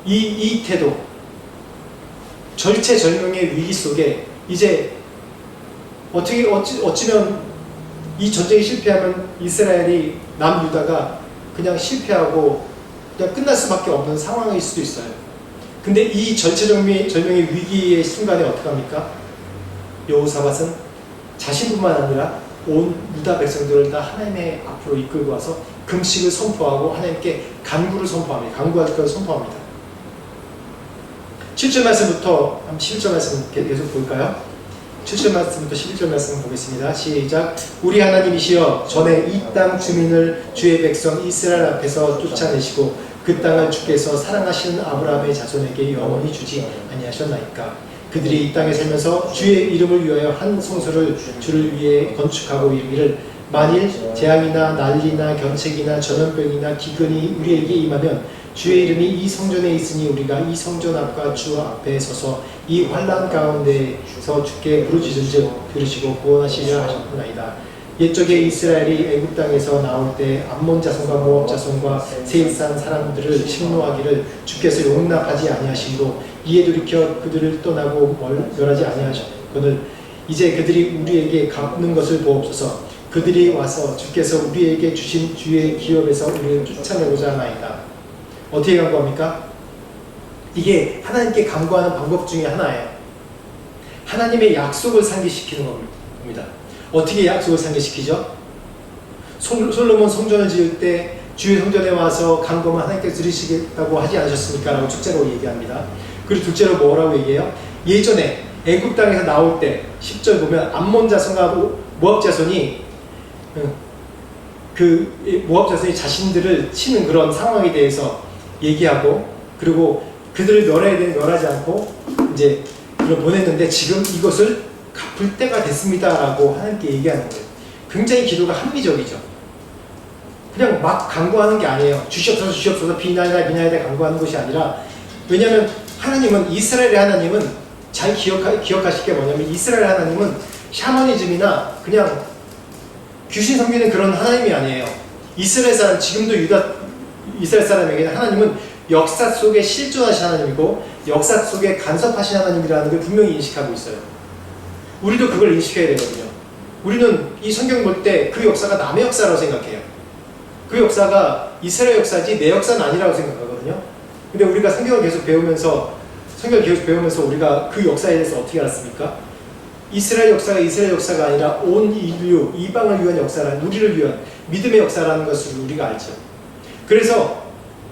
이 태도, 절체절명의 위기 속에 이제 어찌면 이 전쟁이 실패하면 이스라엘이 남유다가 그냥 실패하고 그냥 끝날 수밖에 없는 상황일 수도 있어요. 근데 이 절체절명의 위기의 순간에 어떻게 합니까? 여호사밧은 자신뿐만 아니라 온 유다 백성들을 다 하나님의 앞으로 이끌고 와서 금식을 선포하고 하나님께 간구를 선포합니다. 간구할 것을 선포합니다. 7절 말씀부터 11절 말씀 계속 볼까요? 7절 말씀부터 11절 말씀 보겠습니다. 시작. 우리 하나님이시여 전에 이 땅 주민을 주의 백성 이스라엘 앞에서 쫓아내시고 그 땅을 주께서 사랑하시는 아브라함의 자손에게 영원히 주지 아니하셨나이까. 그들이 이 땅에 살면서 주의 이름을 위하여 한 성소를 주를 위해 건축하고 이르기를 만일 재앙이나 난리나 견책이나 전염병이나 기근이 우리에게 임하면 주의 이름이 이 성전에 있으니 우리가 이 성전 앞과 주 앞에 서서 이 환난 가운데서 주께 부르짖은즉 들으시고 구원하시려 하셨나이다. 옛적에 이스라엘이 애굽 땅에서 나올 때 암몬 자손과 모압 자손과 세일산 사람들을 심노하기를 주께서 용납하지 아니하시고 이에 돌이켜 그들을 떠나고 멸하지 아니하셨거늘 이제 그들이 우리에게 갚는 것을 보옵소서. 그들이 와서 주께서 우리에게 주신 주의 기업에서 우리를 쫓아내고자 하나이다. 어떻게 간구합니까? 이게 하나님께 간구하는 방법 중에 하나예요. 하나님의 약속을 상기시키는 겁니다. 어떻게 약속을 상기시키죠? 솔로몬 성전을 지을 때 주의 성전에 와서 간구하면 하나님께서 들으시겠다고 하지 않으셨습니까? 라고 첫째로 얘기합니다. 그리고 둘째로 뭐라고 얘기해요? 예전에 애굽 땅에서 나올 때 10절 보면 암몬 자손과 모압 자손이 그 모압 자손이 자신들을 치는 그런 상황에 대해서 얘기하고 그리고 그들을 멸해야 되는 멸하지 않고 이제 보냈는데 지금 이것을 갚을 때가 됐습니다라고 하나님께 얘기하는 거예요. 굉장히 기도가 합리적이죠. 그냥 막 간구하는 게 아니에요. 주시옵소서 주시옵소서 비나이다 비나이다 간구하는 것이 아니라 왜냐하면 하나님은 이스라엘의 하나님은 잘 기억하실 게 뭐냐면 이스라엘 하나님은 샤머니즘이나 그냥 귀신 섬기는 그런 하나님이 아니에요. 이스라엘 사람 지금도 이스라엘 사람에게는 하나님은 역사 속에 실존하신 하나님이고 역사 속에 간섭하신 하나님이라는 걸 분명히 인식하고 있어요. 우리도 그걸 인식해야 되거든요. 우리는 이 성경 볼 때 그 역사가 남의 역사라고 생각해요. 그 역사가 이스라엘 역사지 내 역사는 아니라고 생각하거든요. 근데 우리가 성경을 계속 배우면서 우리가 그 역사에 대해서 어떻게 알았습니까? 이스라엘 역사가 아니라 온 인류, 이방을 위한 역사라는, 우리를 위한 믿음의 역사라는 것을 우리가 알죠. 그래서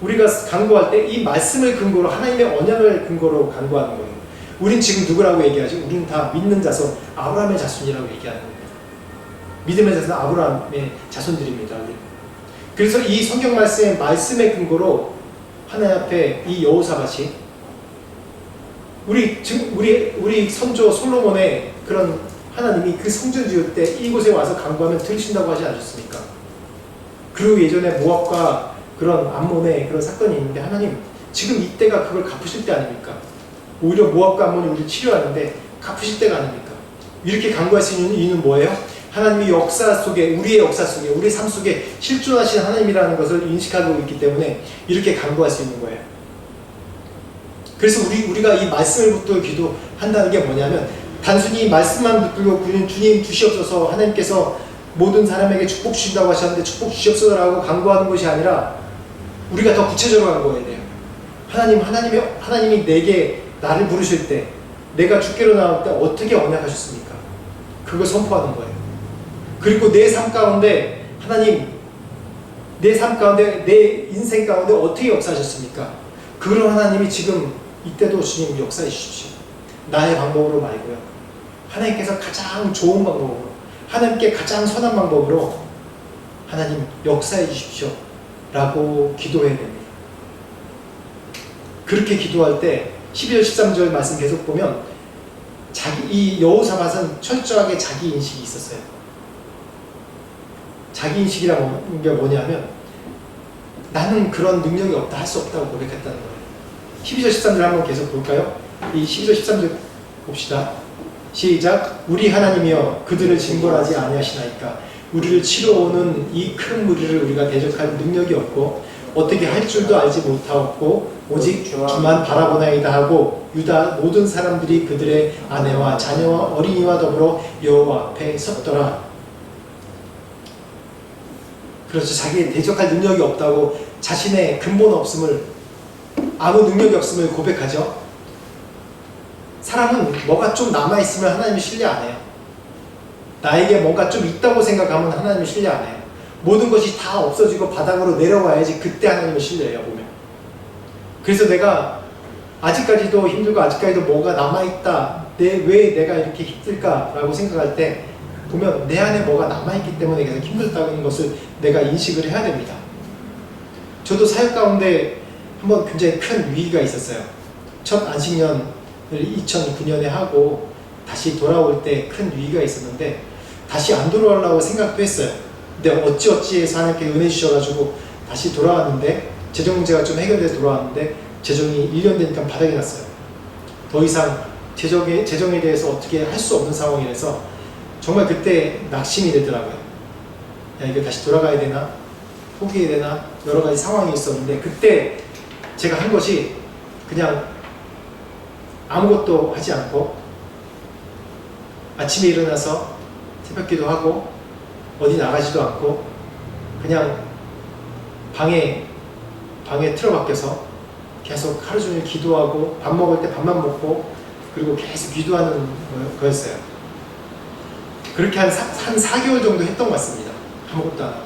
우리가 간구할 때 이 말씀을 근거로, 하나님의 언약을 근거로 간구하는 거예요. 우린 지금 누구라고 얘기하지? 우리는 다 믿는 자손, 아브라함의 자손이라고 얘기하는 겁니다. 믿음의 자손, 아브라함의 자손들입니다. 그래서 이 성경 말씀의 근거로 하나님 앞에 이 여호사밧이 우리 선조 솔로몬의 그런 하나님이 그 성전 지을 때 이곳에 와서 간구하면 들으신다고 하지 않으셨습니까? 그리고 예전에 모압과 그런 암몬의 그런 사건이 있는데 하나님 지금 이때가 그걸 갚으실 때 아닙니까? 오히려 모압과 암몬이 우리를 치료하는데 갚으실 때가 아닙니까? 이렇게 간구할 수 있는 이유는 뭐예요? 하나님이 역사 속에, 우리의 역사 속에, 우리 삶 속에 실존하신 하나님이라는 것을 인식하고 있기 때문에 이렇게 간구할 수 있는 거예요. 그래서 우리가 이 말씀을 붙들고 기도한다는 게 뭐냐면 단순히 말씀만 붙들고 주님 주시옵소서, 하나님께서 모든 사람에게 축복 주신다고 하셨는데 축복 주시옵소서라고 간구하는 것이 아니라 우리가 더 구체적으로 간구해야 돼요. 하나님이 내게 나를 부르실 때, 내가 주께로 나올 때 어떻게 언약하셨습니까? 그걸 선포하는 거예요. 그리고 내 삶 가운데 하나님, 내 삶 가운데, 내 인생 가운데 어떻게 역사하셨습니까? 그런 하나님이 지금 이때도 주님 역사해 주십시오. 나의 방법으로 말고요. 하나님께서 가장 좋은 방법으로, 하나님께 가장 선한 방법으로 하나님 역사해 주십시오 라고 기도해야 됩니다. 그렇게 기도할 때 12절 13절 말씀 계속 보면 이 여호사밧은 철저하게 자기 인식이 있었어요. 자기 인식이라는 게 뭐냐면 나는 그런 능력이 없다, 할 수 없다고 고백했다는 거예요. 12절 13절 한번 계속 볼까요? 이 12절 13절 봅시다. 시작. 우리 하나님이여 그들을 징벌하지 아니하시나이까. 우리를 치러오는 이 큰 무리를 우리가 대적할 능력이 없고 어떻게 할 줄도 알지 못하였고 오직 주만 바라보나이다 하고 유다 모든 사람들이 그들의 아내와 자녀와 어린이와 더불어 여호와 앞에 섰더라. 그렇죠. 자기의 대적할 능력이 없다고, 자신의 근본 없음을, 아무 능력이 없음을 고백하죠. 사람은 뭐가 좀 남아있으면 하나님을 신뢰 안 해요. 나에게 뭔가 좀 있다고 생각하면 하나님을 신뢰 안 해요. 모든 것이 다 없어지고 바닥으로 내려와야지 그때 하나님을 신뢰해요, 보면. 그래서 내가 아직까지도 힘들고 아직까지도 뭐가 남아있다, 왜 내가 이렇게 힘들까라고 생각할 때 보면 내 안에 뭐가 남아있기 때문에 계속 힘들다는 것을 내가 인식을 해야 됩니다. 저도 사역 가운데 한번 굉장히 큰 위기가 있었어요. 첫 안식년을 2009년에 하고 다시 돌아올 때 큰 위기가 있었는데 다시 안 돌아오려고 생각도 했어요. 근데 어찌어찌해서 하나님께 은혜 주셔가지고 다시 돌아왔는데 재정 문제가 좀 해결돼서 돌아왔는데 재정이 1년 되니까 바닥이 났어요. 더 이상 재정에 대해서 어떻게 할 수 없는 상황이라서 정말 그때 낙심이 되더라고요. 야, 이거 다시 돌아가야 되나? 포기해야 되나? 여러 가지 상황이 있었는데 그때 제가 한 것이 그냥 아무것도 하지 않고 아침에 일어나서 새벽기도 하고 어디 나가지도 않고 그냥 방에 틀어박혀서 계속 하루 종일 기도하고 밥 먹을 때 밥만 먹고 그리고 계속 기도하는 거였어요. 그렇게 한 4개월 정도 했던 것 같습니다. 아무것도 안 하고.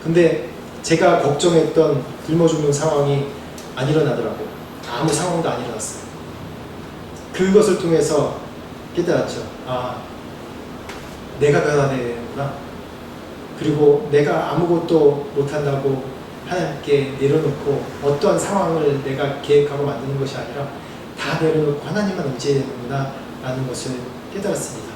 근데 제가 걱정했던 굶어 죽는 상황이 안 일어나더라고요. 아무 상황도 안 일어났어요. 그것을 통해서 깨달았죠. 아, 내가 변화되야 되는구나. 그리고 내가 아무것도 못한다고 하나님께 내려놓고 어떠한 상황을 내가 계획하고 만드는 것이 아니라 다 내려놓고 하나님만 의지해야 되는구나 라는 것을 깨달았습니다.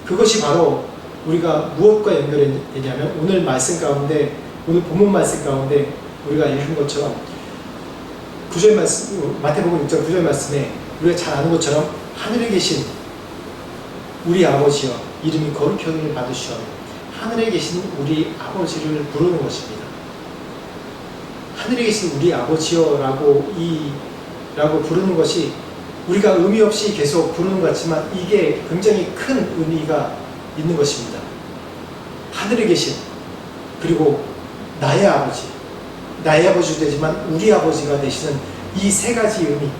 그것이 바로 우리가 무엇과 연결되냐면 오늘 말씀 가운데, 오늘 본문 말씀 가운데 우리가 읽은 것처럼 9절 말씀, 마태복음 6장 9절 말씀에 우리가 잘 아는 것처럼 하늘에 계신 우리 아버지여 이름이 거룩히 여김을 받으시오. 하늘에 계신 우리 아버지를 부르는 것입니다. 하늘에 계신 우리 아버지여라고 라고 부르는 것이 우리가 의미 없이 계속 부르는 것 같지만 이게 굉장히 큰 의미가 있는 것입니다. 하늘에 계신, 그리고 나의 아버지도 되지만 우리 아버지가 되시는 이 세 가지 의미.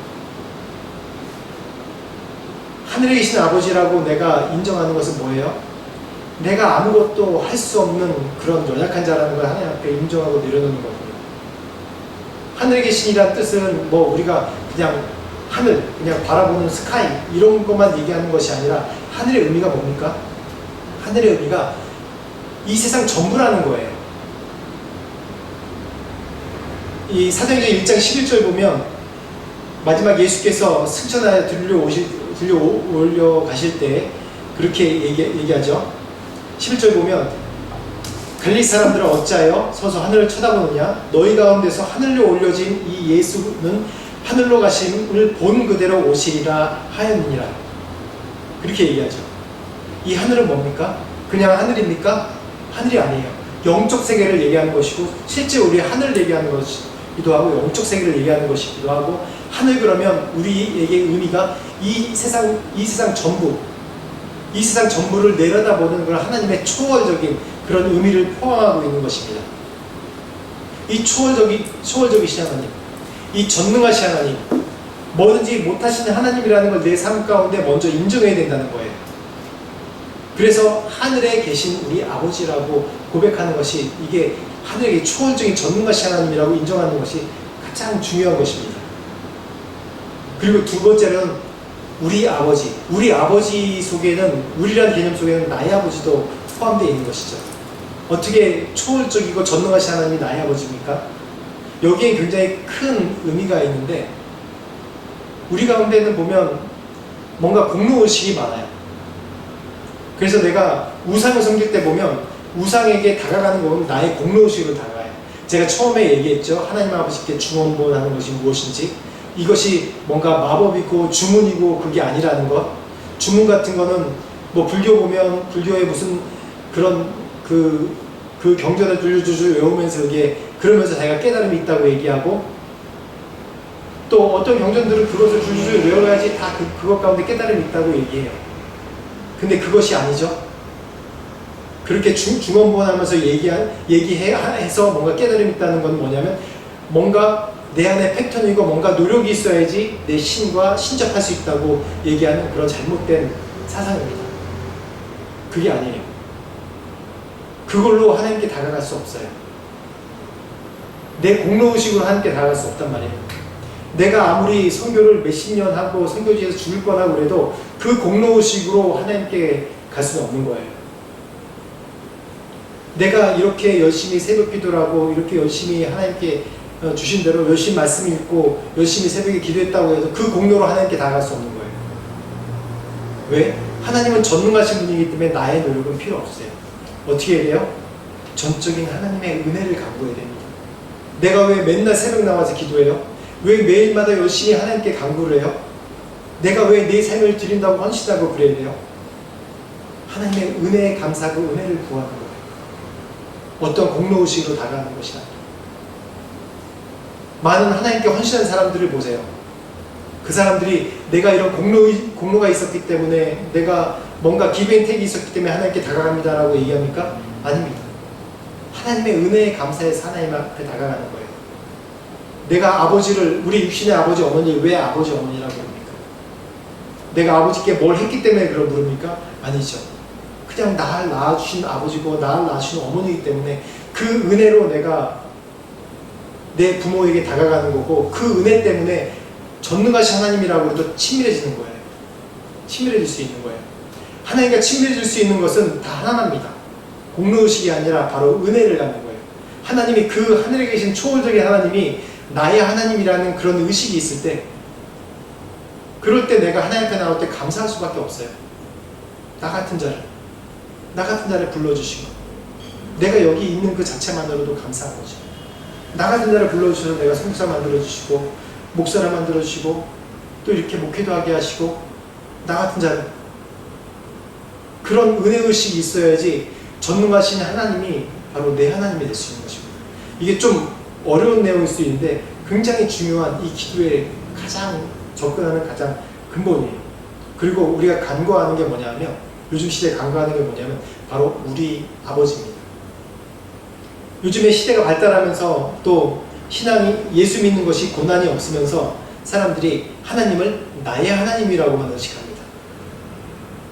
하늘에 계신 아버지라고 내가 인정하는 것은 뭐예요? 내가 아무것도 할 수 없는 그런 연약한 자라는 걸 하나님 앞에 인정하고 내려놓는 거거든요. 하늘에 계신이란 뜻은 뭐 우리가 그냥 하늘, 그냥 바라보는 스카이 이런 것만 얘기하는 것이 아니라 하늘의 의미가 뭡니까? 하늘의 의미가 이 세상 전부라는 거예요. 이 사도행전 1장 11절 보면 마지막 예수께서 승천하여 들려올려 가실 때 그렇게 얘기하죠. 11절 보면 갈릴리 사람들은 어찌하여 서서 하늘을 쳐다보느냐? 너희 가운데서 하늘로 올려진 이 예수는 하늘로 가심을 본 그대로 오시리라 하였느니라. 그렇게 얘기하죠. 이 하늘은 뭡니까? 그냥 하늘입니까? 하늘이 아니에요. 영적 세계를 얘기하는 것이고 실제 우리 하늘을 얘기하는 것이기도 하고 영적 세계를 얘기하는 것이기도 하고 하늘 그러면 우리에게 의미가 이 세상 전부를 내려다보는 그런 하나님의 초월적인 그런 의미를 포함하고 있는 것입니다. 이 초월적이신 하나님, 이 전능하신 하나님, 뭐든지 못하시는 하나님이라는 걸 내 삶 가운데 먼저 인정해야 된다는 거예요. 그래서 하늘에 계신 우리 아버지라고 고백하는 것이 이게 하늘에 초월적인 전능하신 하나님이라고 인정하는 것이 가장 중요한 것입니다. 그리고 두 번째는 우리 아버지 속에는, 우리라는 개념 속에는 나의 아버지도 포함되어 있는 것이죠. 어떻게 초월적이고 전능하신 하나님이 나의 아버지입니까? 여기에 굉장히 큰 의미가 있는데 우리 가운데는 보면 뭔가 공로의식이 많아요. 그래서 내가 우상을 섬길 때 보면 우상에게 다가가는 거 보면 나의 공로의식으로 다가가요. 제가 처음에 얘기했죠. 하나님 아버지께 중언부언하는 것이 무엇인지, 이것이 뭔가 마법이고 주문이고 그게 아니라는 것. 주문 같은 거는 뭐 불교 보면 불교의 무슨 그런 그 경전을 줄줄줄 외우면서 이게 그러면서 자기가 깨달음이 있다고 얘기하고, 또 어떤 경전들은 그것을 줄줄줄 외워야지 다 그것 가운데 깨달음이 있다고 얘기해요. 근데 그것이 아니죠. 그렇게 중언부언하면서 얘기해서 뭔가 깨달음이 있다는 건 뭐냐면 뭔가 내 안에 패턴이고 뭔가 노력이 있어야지 내 신과 신접할 수 있다고 얘기하는 그런 잘못된 사상입니다. 그게 아니에요. 그걸로 하나님께 다가갈 수 없어요. 내 공로의식으로 하나님께 다가갈 수 없단 말이에요. 내가 아무리 선교를 몇십 년 하고 선교지에서 죽을 뻔하고 그래도 그 공로의식으로 하나님께 갈 수는 없는 거예요. 내가 이렇게 열심히 새벽 기도를 하고 이렇게 열심히 하나님께 주신 대로 열심히 말씀 읽고 열심히 새벽에 기도했다고 해도 그 공로로 하나님께 다가갈 수 없는 거예요. 왜? 하나님은 전능하신 분이기 때문에 나의 노력은 필요 없어요. 어떻게 해야 돼요? 전적인 하나님의 은혜를 간구해야 됩니다. 내가 왜 맨날 새벽 나와서 기도해요? 왜 매일마다 열심히 하나님께 간구를 해요? 내가 왜 내 삶을 드린다고 헌신하고 그래야 돼요? 하나님의 은혜에 감사하고 은혜를 구하는 거예요. 어떤 공로의식으로 다가가는 것이 아니에요. 많은 하나님께 헌신한 사람들을 보세요. 그 사람들이 내가 이런 공로가 있었기 때문에, 내가 뭔가 기브앤테이크가 있었기 때문에 하나님께 다가갑니다라고 얘기합니까? 아닙니다. 하나님의 은혜에 감사해서 하나님 앞에 다가가는 거예요. 내가 아버지를, 우리 육신의 아버지 어머니를 왜 아버지 어머니라고 부릅니까? 내가 아버지께 뭘 했기 때문에 그걸 부릅니까? 아니죠. 그냥 나를 낳아주신 아버지고 나를 낳아주신 어머니이기 때문에 그 은혜로 내가 내 부모에게 다가가는 거고, 그 은혜 때문에 전능하신 하나님이라고 해도 친밀해지는 거예요. 친밀해질 수 있는 거예요. 하나님과 친밀해질 수 있는 것은 다 하나입니다. 공로의식이 아니라 바로 은혜를 갖는 거예요. 하나님이, 그 하늘에 계신 초월적인 하나님이 나의 하나님이라는 그런 의식이 있을 때, 그럴 때 내가 하나님 앞에 나올 때 감사할 수밖에 없어요. 나 같은 자를 불러주시고, 내가 여기 있는 그 자체만으로도 감사한 거죠. 나 같은 자를 불러주셔서 내가 선교사 만들어주시고, 목사를 만들어주시고, 또 이렇게 목회도 하게 하시고, 나 같은 자를, 그런 은혜의식이 있어야지 전능하신 하나님이 바로 내 하나님이 될 수 있는 것입니다. 이게 좀 어려운 내용일 수 있는데 굉장히 중요한 이 기도에 가장 접근하는 가장 근본이에요. 그리고 우리가 간구하는 게 뭐냐면, 요즘 시대에 간구하는 게 뭐냐면 바로 우리 아버지입니다. 요즘에 시대가 발달하면서 또 신앙이, 예수 믿는 것이 고난이 없으면서 사람들이 하나님을 나의 하나님이라고만 의식합니다.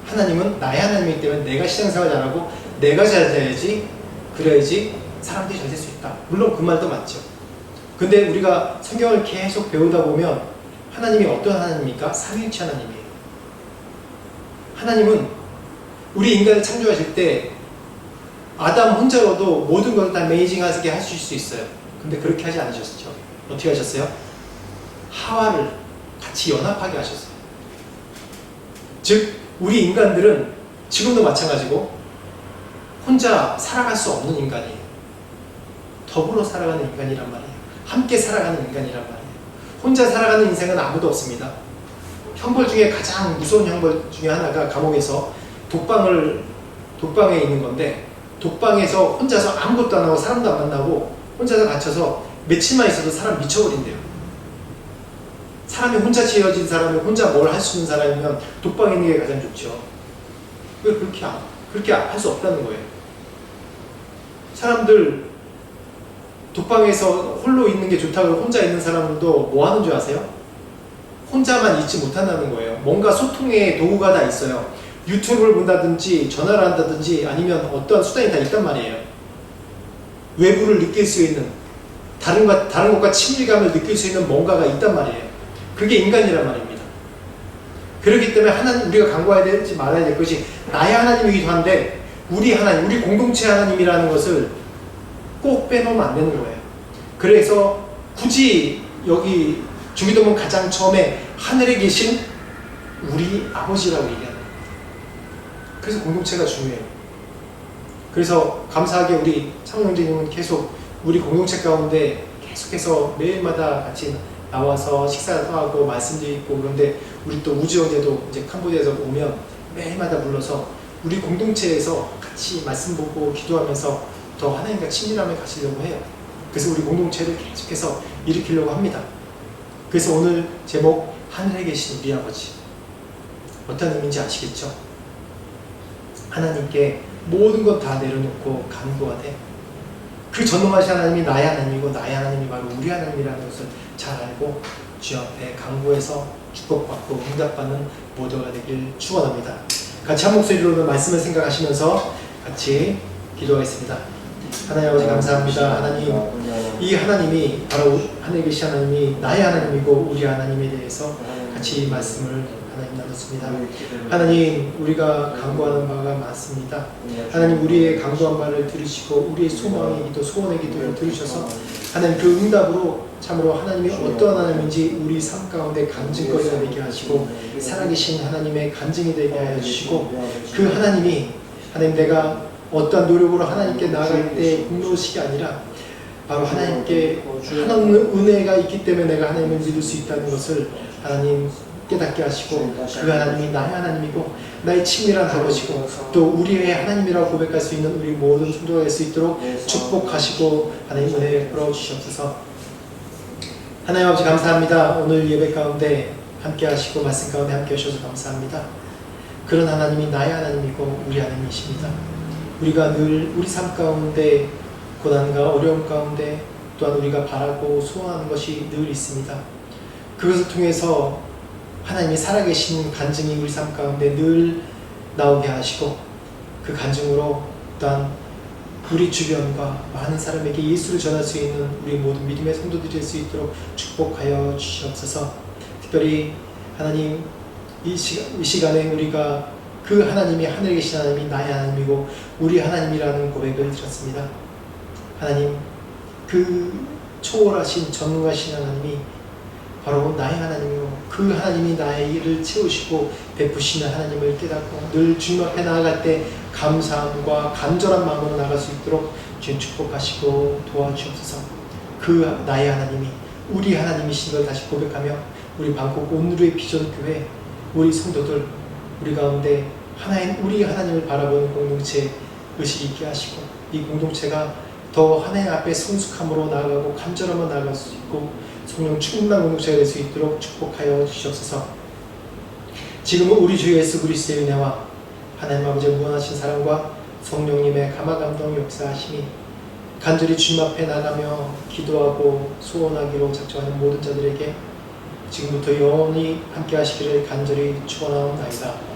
하나님은 나의 하나님이기 때문에 내가 신앙생활 잘하고 내가 잘 돼야지, 그래야지 사람들이 잘 될 수 있다. 물론 그 말도 맞죠. 근데 우리가 성경을 계속 배우다 보면 하나님이 어떤 하나님입니까? 삼위일체 하나님이에요. 하나님은 우리 인간을 창조하실 때 아담 혼자로도 모든 것을 다 매니징하게 하실 수 있어요. 근데 그렇게 하지 않으셨죠. 어떻게 하셨어요? 하와를 같이 연합하게 하셨어요. 즉 우리 인간들은 지금도 마찬가지고 혼자 살아갈 수 없는 인간이에요. 더불어 살아가는 인간이란 말이에요. 함께 살아가는 인간이란 말이에요. 혼자 살아가는 인생은 아무도 없습니다. 형벌 중에 가장 무서운 형벌 중에 하나가 감옥에서 독방에 있는 건데, 독방에서 혼자서 아무것도 안 하고 사람도 안 만나고 혼자서 갇혀서 며칠만 있어도 사람 미쳐버린대요. 사람이 혼자 지어진 사람이 혼자 뭘 할 수 있는 사람이면 독방에 있는 게 가장 좋죠. 왜 그렇게 할 수 없다는 거예요. 사람들 독방에서 홀로 있는 게 좋다고 혼자 있는 사람들도 뭐 하는 줄 아세요? 혼자만 있지 못한다는 거예요. 뭔가 소통의 도구가 다 있어요. 유튜브를 본다든지 전화를 한다든지 아니면 어떤 수단이 다 있단 말이에요. 외부를 느낄 수 있는, 다른 것과 친밀감을 느낄 수 있는 뭔가가 있단 말이에요. 그게 인간이란 말입니다. 그렇기 때문에 우리가 간구해야 될지 말아야 될 것이 나의 하나님이기도 한데, 우리 하나님, 우리 공동체 하나님이라는 것을 꼭 빼놓으면 안 되는 거예요. 그래서 굳이 여기 주기도문 가장 처음에 하늘에 계신 우리 아버지라고 얘기하는 거예요. 그래서 공동체가 중요해요. 그래서 감사하게 우리 창룡제님은 계속 우리 공동체 가운데 계속해서 매일마다 같이 나와서 식사도 하고 말씀도 있고, 그런데 우리 또 우주 형제도 이제 캄보디아에서 오면 매일마다 불러서 우리 공동체에서 같이 말씀 보고 기도하면서 더 하나님과 친밀함을 가지려고 해요. 그래서 우리 공동체를 계속해서 일으키려고 합니다. 그래서 오늘 제목 하늘에 계신 우리 아버지, 어떤 의미인지 아시겠죠? 하나님께 모든 것 다 내려놓고 간구하되, 그 전능하신 하나님이 나의 하나님이고 나의 하나님이 바로 우리 하나님이라는 것을 잘 알고 주 앞에 간구해서 축복받고 응답받는 모두가 되길 축원합니다. 같이 한 목소리로 말씀을 생각하시면서 같이 기도하겠습니다. 하나님 아버지 감사합니다. 하나님, 이 하나님이 바로 하늘에 계신 하나님이 나의 하나님이고 우리 하나님에 대해서 같이 말씀을 하나님 나눴습니다. 하나님, 우리가 간구하는 바가 많습니다. 하나님, 우리의 간구한 바를 들으시고 우리의 소망의 기도, 소원의 기도를 들으셔서 하나님 그 응답으로 참으로 하나님이 어떠한 하나님인지 우리 삶 가운데 간증거리가 되게 하시고 살아계신 하나님의 간증이 되게 하여 주시고, 그 하나님이 하나님 내가 어떠한 노력으로 하나님께 나아갈 때 공로식이 아니라 바로 하나님께 하나님의 은혜가 있기 때문에 내가 하나님을 믿을 수 있다는 것을 하나님 깨닫게 하시고, 그 하나님이 나의 하나님이고 나의 친밀한 아버지고 또 우리의 하나님이라고 고백할 수 있는 우리 모든 성도가 될 수 있도록 축복하시고 하나님 은혜를 풀어주시옵소서. 하나님 아버지 감사합니다. 오늘 예배 가운데 함께 하시고 말씀 가운데 함께 하셔서 감사합니다. 그런 하나님이 나의 하나님이고 우리 하나님이십니다. 우리가 늘 우리 삶 가운데 고난과 어려움 가운데 또한 우리가 바라고 소원하는 것이 늘 있습니다. 그것을 통해서 하나님이 살아계신 간증이 우리 삶 가운데 늘 나오게 하시고, 그 간증으로 또한 우리 주변과 많은 사람에게 예수를 전할 수 있는 우리 모든 믿음의 성도들이 될 수 있도록 축복하여 주시옵소서. 특별히 하나님, 이 시간에 우리가 그 하나님이 하늘에 계신 하나님이 나의 하나님이고 우리 하나님이라는 고백을 드렸습니다. 하나님, 그 초월하신 전능하신 하나님이 바로 나의 하나님이고 그 하나님이 나의 일을 채우시고 베푸시는 하나님을 깨닫고 늘 주님 앞에 나아갈 때 감사함과 간절한 마음으로 나갈 수 있도록 주님 축복하시고 도와주옵소서. 그 나의 하나님이 우리 하나님이신 걸 다시 고백하며 우리 방콕 온누리의 비전 교회 우리 성도들 우리 가운데 하나님 우리 하나님을 바라보는 공동체 의식이 있게 하시고, 이 공동체가 더 하나님 앞에 성숙함으로 나아가고 간절함으로 나아갈 수 있고 성령 충만한 공동체가 될 수 있도록 축복하여 주시옵소서. 지금은 우리 주 예수 그리스도의 은혜와 하나님 아버지의 무한하신 사랑과 성령님의 감화감동 역사하심이 간절히 주님 앞에 나가며 기도하고 소원하기로 작정하는 모든 자들에게 지금부터 영원히 함께 하시기를 간절히 축원하옵나이다.